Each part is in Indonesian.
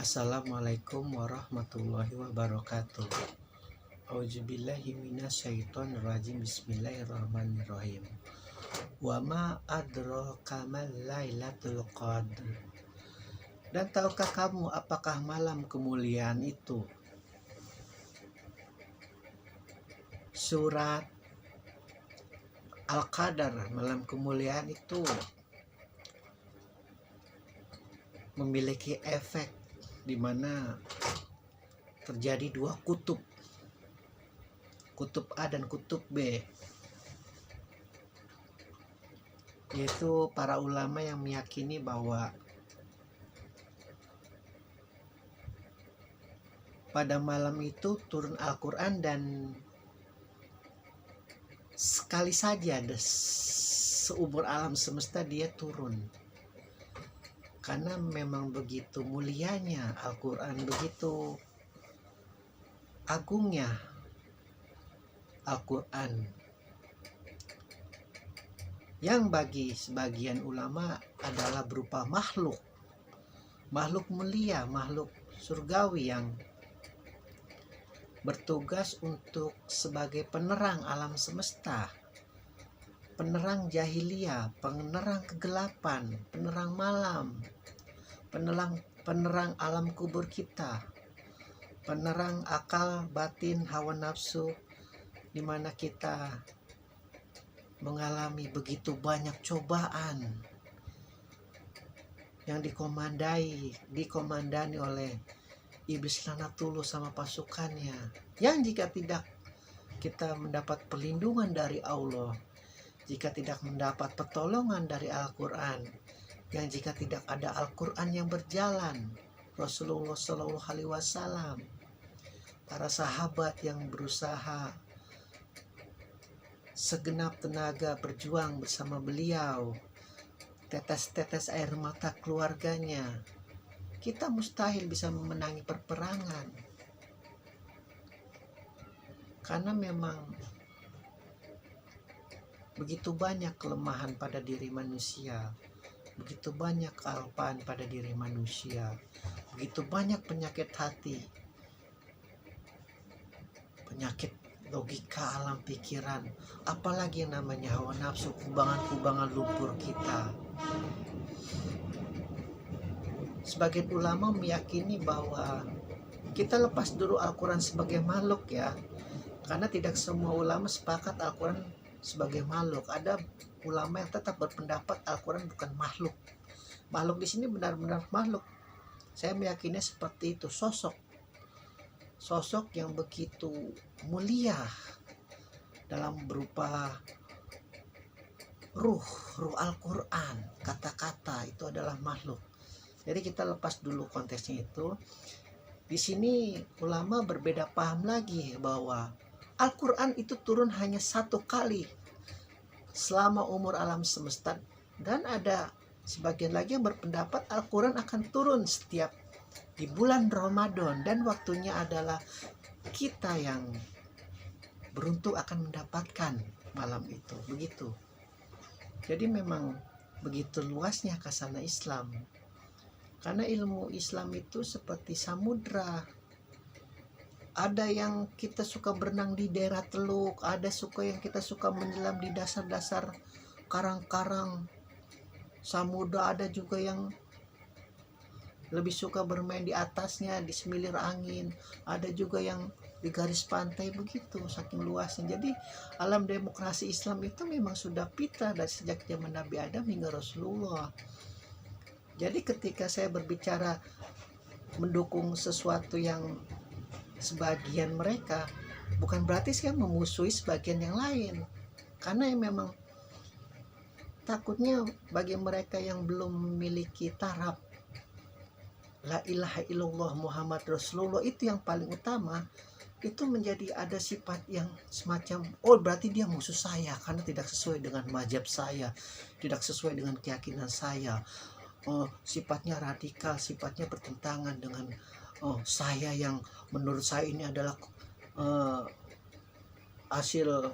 Assalamualaikum warahmatullahi wabarakatuh. Auzubillahi minasyaitonirrajim. Bismillahirrahmanirrahim. Wa ma adraka mal lailatul qadr. Dan tahukah kamu apakah malam kemuliaan itu? Surat Al-Qadar, malam kemuliaan itu memiliki efek di mana terjadi dua kutub A dan kutub B, yaitu para ulama yang meyakini bahwa pada malam itu turun Al-Quran dan sekali saja seumur alam semesta dia turun, karena memang begitu mulianya Al-Quran, begitu agungnya Al-Quran, yang bagi sebagian ulama adalah berupa makhluk mulia, makhluk surgawi yang bertugas untuk sebagai penerang alam semesta, penerang jahiliyah, penerang kegelapan, penerang malam, penerang alam kubur kita, penerang akal batin hawa nafsu, di mana kita mengalami begitu banyak cobaan yang dikomandani oleh iblis laknatullah sama pasukannya, yang jika tidak kita mendapat perlindungan dari Allah, jika tidak mendapat pertolongan dari Al-Quran, yang jika tidak ada Al-Quran yang berjalan, Rasulullah Shallallahu Alaihi Wasallam, para sahabat yang berusaha segenap tenaga berjuang bersama beliau, tetes-tetes air mata keluarganya, kita mustahil bisa memenangi perperangan, karena memang begitu banyak kelemahan pada diri manusia, begitu banyak kealpaan pada diri manusia, begitu banyak penyakit hati, penyakit logika alam pikiran, apalagi yang namanya hawa nafsu, kubangan-kubangan lumpur kita. Sebagian ulama meyakini bahwa kita lepas dulu Al-Quran sebagai makhluk ya, karena tidak semua ulama sepakat Al-Quran sebagai makhluk. Ada ulama yang tetap berpendapat Al-Quran bukan makhluk. Makhluk di sini benar-benar makhluk. Saya meyakini seperti itu, sosok yang begitu mulia dalam berupa ruh Al-Quran, kata-kata itu adalah makhluk. Jadi kita lepas dulu konteksnya itu. Di sini ulama berbeda paham lagi bahwa Al-Quran itu turun hanya satu kali selama umur alam semesta, dan ada sebagian lagi yang berpendapat Al-Quran akan turun setiap di bulan Ramadan, dan waktunya adalah kita yang beruntung akan mendapatkan malam itu. Begitu. Jadi memang begitu luasnya khazanah Islam, karena ilmu Islam itu seperti samudra. Ada yang kita suka berenang di daerah teluk, ada yang kita suka menyelam di dasar-dasar karang-karang samudra, ada juga yang lebih suka bermain di atasnya, di semilir angin, ada juga yang di garis pantai, begitu saking luasnya. Jadi alam demokrasi Islam itu memang sudah fitrah dari sejak zaman Nabi Adam hingga Rasulullah. Jadi ketika saya berbicara mendukung sesuatu yang sebagian mereka, bukan berarti saya memusuhi sebagian yang lain, karena memang takutnya bagi mereka yang belum memiliki taraf la ilaha illallah Muhammad Rasulullah itu yang paling utama, itu menjadi ada sifat yang semacam, oh berarti dia musuh saya karena tidak sesuai dengan mazhab saya, tidak sesuai dengan keyakinan saya, sifatnya radikal, sifatnya bertentangan dengan saya yang menurut saya ini adalah hasil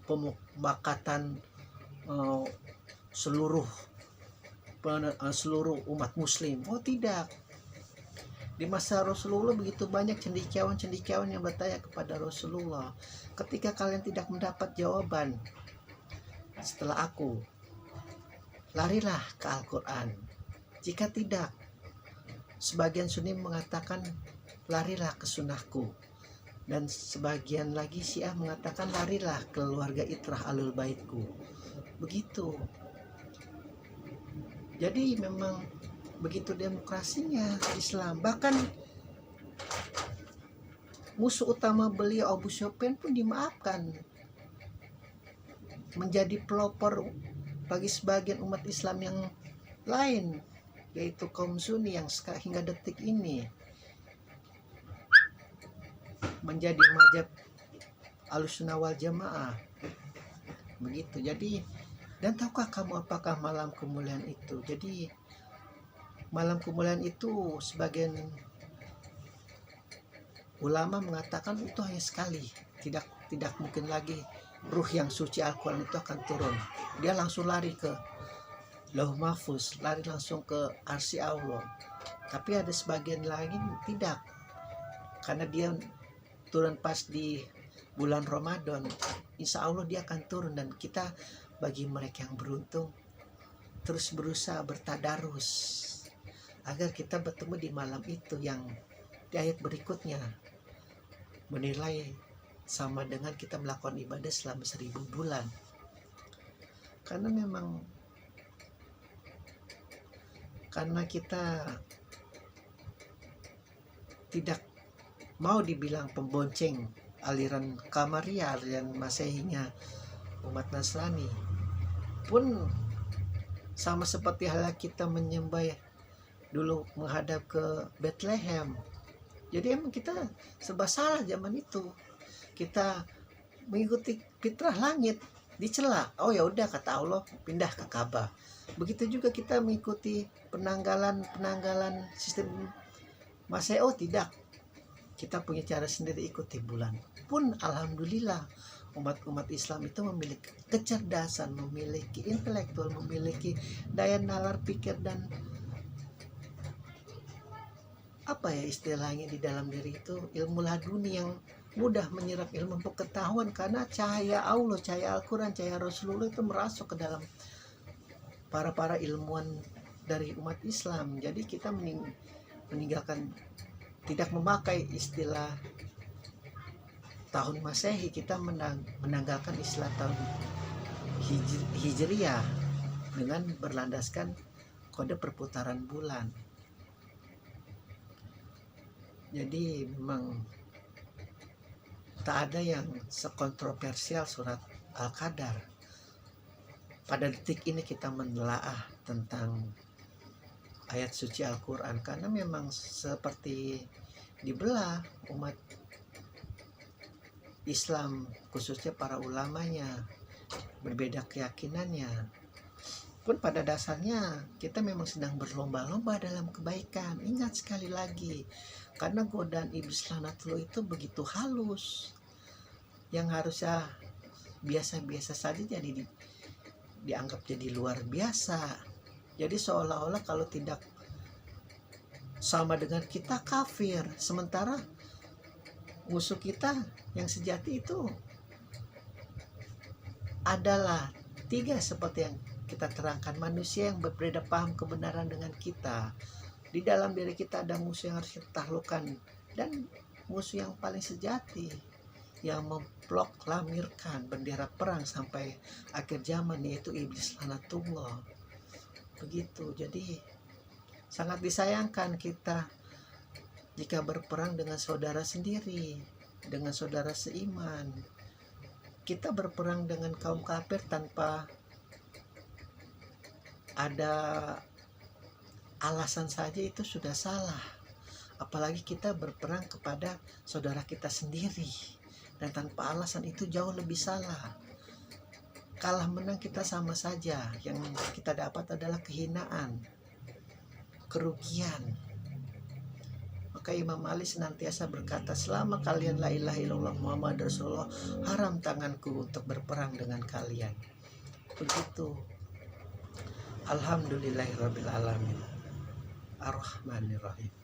pemufakatan seluruh umat muslim. Oh tidak, Di masa Rasulullah begitu banyak cendekiawan-cendekiawan yang bertanya kepada Rasulullah, ketika kalian tidak mendapat jawaban setelah aku, larilah ke Al-Quran. Jika tidak, sebagian Sunni mengatakan larilah ke sunnahku, dan sebagian lagi Syiah mengatakan larilah ke keluarga Itrah Alul Baitku. Begitu. Jadi memang begitu demokrasinya Islam. Bahkan musuh utama beliau Abu Sufyan pun dimaafkan, menjadi pelopor bagi sebagian umat Islam yang lain, yaitu kaum Sunni yang hingga detik ini menjadi mazhab Ahlussunnah wal Jamaah. Begitu. Jadi, dan tahukah kamu apakah malam kemuliaan itu? Jadi malam kemuliaan itu sebagian ulama mengatakan itu hanya sekali, tidak mungkin lagi ruh yang suci Al-Quran itu akan turun. Dia langsung lari ke Lauh Mahfuz, lari langsung ke Arsy Allah. Tapi ada sebagian lagi tidak, karena dia turun pas di bulan Ramadan. Insya Allah dia akan turun, dan kita bagi mereka yang beruntung terus berusaha bertadarus agar kita bertemu di malam itu, yang di ayat berikutnya menilai sama dengan kita melakukan ibadah selama 1000 bulan. Karena memang karena kita tidak mau dibilang pembonceng aliran Kamaria, aliran Masehinya umat Nasrani, pun sama seperti halnya kita menyembah dulu menghadap ke Bethlehem. Jadi emang kita serba salah zaman itu. Kita mengikuti fitrah langit, dicela. Oh ya udah, kata Allah, pindah ke Ka'bah. Begitu juga kita mengikuti penanggalan sistem Masehi. Oh tidak, kita punya cara sendiri, ikuti bulan. Pun alhamdulillah umat Islam itu memiliki kecerdasan, memiliki intelektual, memiliki daya nalar pikir, dan apa ya istilahnya, di dalam diri itu ilmu laduni yang mudah menyerap ilmu pengetahuan, karena cahaya Allah, cahaya Al-Quran, cahaya Rasulullah itu merasuk ke dalam para ilmuwan dari umat Islam. Jadi kita meninggalkan, tidak memakai istilah tahun Masehi, kita menanggalkan istilah tahun Hijriyah dengan berlandaskan kode perputaran bulan. Jadi memang tak ada yang sekontroversial surat Al-Qadar. Pada detik ini kita menelaah tentang ayat suci Al-Quran, karena memang seperti dibelah umat Islam, khususnya para ulamanya, berbeda keyakinannya. Pun pada dasarnya kita memang sedang berlomba-lomba dalam kebaikan. Ingat sekali lagi, karena godaan iblis laknatullah itu begitu halus, yang harusnya biasa-biasa saja jadi dianggap jadi luar biasa. Jadi seolah-olah kalau tidak sama dengan kita kafir, sementara musuh kita yang sejati itu adalah 3 seperti yang kita terangkan, manusia yang berbeda paham kebenaran dengan kita. Di dalam diri kita ada musuh yang harus kita taklukkan, dan musuh yang paling sejati yang memproklamirkan bendera perang sampai akhir zaman, yaitu iblis laknatullah. Begitu. Jadi sangat disayangkan kita jika berperang dengan saudara sendiri, dengan saudara seiman. Kita berperang dengan kaum kafir tanpa ada alasan saja itu sudah salah. Apalagi kita berperang kepada saudara kita sendiri, dan tanpa alasan itu jauh lebih salah. Kalah menang kita sama saja, yang kita dapat adalah kehinaan, kerugian. Maka Imam Ali senantiasa berkata, selama kalian la ilaha illallah Muhammad Rasulullah, haram tanganku untuk berperang dengan kalian. Begitu. Alhamdulillahirabbil alamin. Ar-Rahmanir Rahim.